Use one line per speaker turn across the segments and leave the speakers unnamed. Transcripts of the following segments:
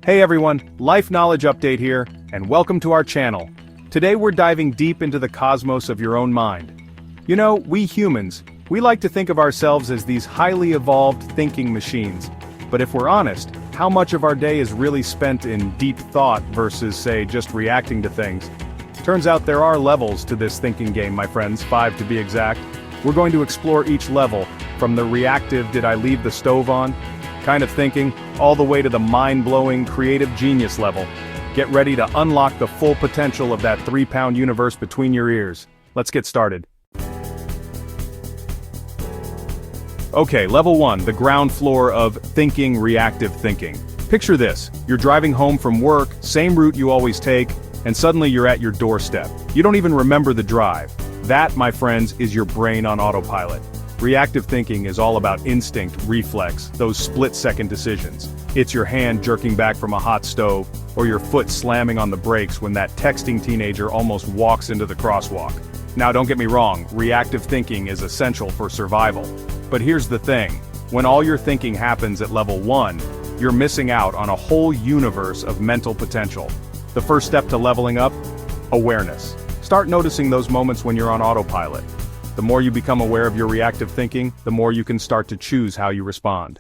Hey everyone, Life Knowledge Update here, and welcome to our channel. Today we're diving deep into the cosmos of your own mind. You know, we humans, we like to think of ourselves as these highly evolved thinking machines. But if we're honest, how much of our day is really spent in deep thought versus, say, just reacting to things? Turns out there are levels to this thinking game, my friends, 5 to be exact. We're going to explore each level, from the reactive "did I leave the stove on?" kind of thinking, all the way to the mind-blowing creative genius level. Get ready to unlock the full potential of that 3-pound universe between your ears. Let's get started. Okay, level 1, the ground floor of thinking reactive thinking. Picture this, you're driving home from work, same route you always take, and suddenly you're at your doorstep. You don't even remember the drive. That, my friends, is your brain on autopilot. Reactive thinking is all about instinct, reflex, those split-second decisions. It's your hand jerking back from a hot stove, or your foot slamming on the brakes when that texting teenager almost walks into the crosswalk. Now don't get me wrong, reactive thinking is essential for survival. But here's the thing, when all your thinking happens at level 1, you're missing out on a whole universe of mental potential. The first step to leveling up? Awareness. Start noticing those moments when you're on autopilot. The more you become aware of your reactive thinking, the more you can start to choose how you respond.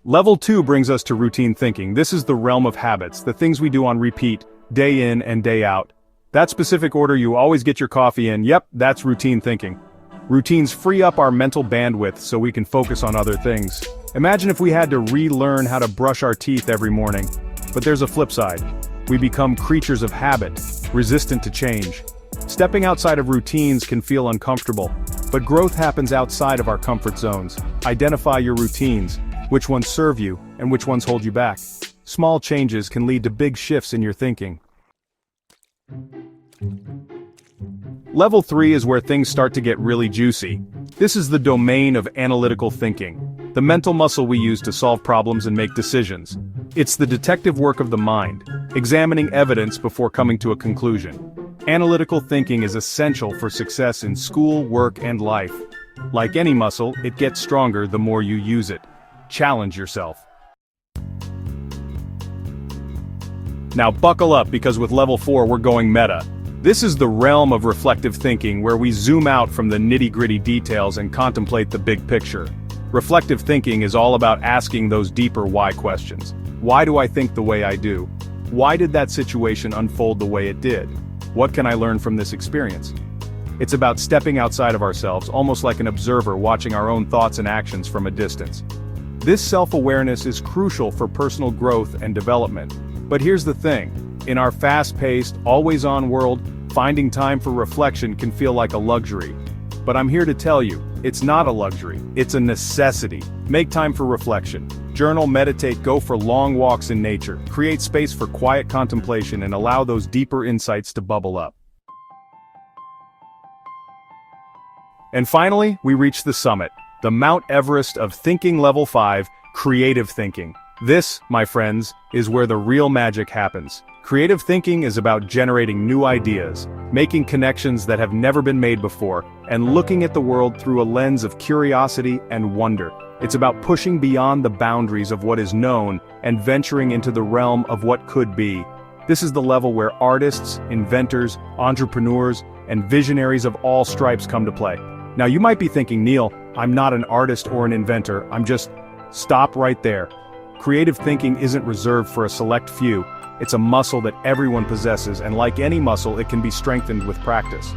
Level 2 brings us to routine thinking. This is the realm of habits, the things we do on repeat, day in and day out. That specific order you always get your coffee in, yep, that's routine thinking. Routines free up our mental bandwidth so we can focus on other things. Imagine if we had to relearn how to brush our teeth every morning. But there's a flip side. We become creatures of habit, resistant to change. Stepping outside of routines can feel uncomfortable, but growth happens outside of our comfort zones. Identify your routines, which ones serve you, and which ones hold you back. Small changes can lead to big shifts in your thinking. Level 3 is where things start to get really juicy. This is the domain of analytical thinking, the mental muscle we use to solve problems and make decisions. It's the detective work of the mind, examining evidence before coming to a conclusion. Analytical thinking is essential for success in school, work, and life. Like any muscle, it gets stronger the more you use it. Challenge yourself. Now buckle up, because with level 4 we're going meta. This is the realm of reflective thinking where we zoom out from the nitty-gritty details and contemplate the big picture. Reflective thinking is all about asking those deeper why questions. Why do I think the way I do? Why did that situation unfold the way it did? What can I learn from this experience? It's about stepping outside of ourselves, almost like an observer watching our own thoughts and actions from a distance. This self-awareness is crucial for personal growth and development. But here's the thing, in our fast-paced, always-on world, finding time for reflection can feel like a luxury. But I'm here to tell you, it's not a luxury, it's a necessity. Make time for reflection. Journal, meditate, go for long walks in nature. Create space for quiet contemplation and allow those deeper insights to bubble up. And finally, we reach the summit, the Mount Everest of thinking level 5, creative thinking. This, my friends, is where the real magic happens. Creative thinking is about generating new ideas, making connections that have never been made before, and looking at the world through a lens of curiosity and wonder. It's about pushing beyond the boundaries of what is known and venturing into the realm of what could be. This is the level where artists, inventors, entrepreneurs, and visionaries of all stripes come to play. Now you might be thinking, Neil, I'm not an artist or an inventor, Stop right there. Creative thinking isn't reserved for a select few. It's a muscle that everyone possesses, and like any muscle, it can be strengthened with practice.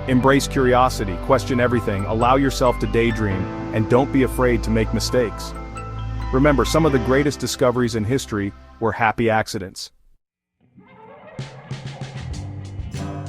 Embrace curiosity, question everything, allow yourself to daydream, and don't be afraid to make mistakes. Remember, some of the greatest discoveries in history were happy accidents.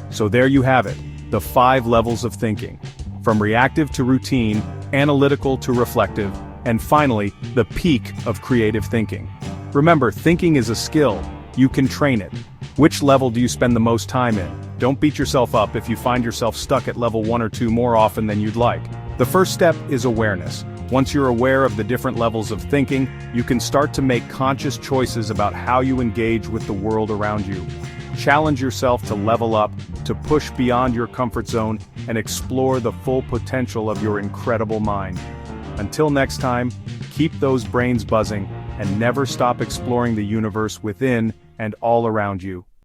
So there you have it, the 5 levels of thinking. From reactive to routine, analytical to reflective, and finally, the peak of creative thinking. Remember, thinking is a skill. You can train it. Which level do you spend the most time in? Don't beat yourself up if you find yourself stuck at level 1 or 2 more often than you'd like. The first step is awareness. Once you're aware of the different levels of thinking, you can start to make conscious choices about how you engage with the world around you. Challenge yourself to level up, to push beyond your comfort zone, and explore the full potential of your incredible mind. Until next time, Keep those brains buzzing, and never stop exploring the universe within and all around you.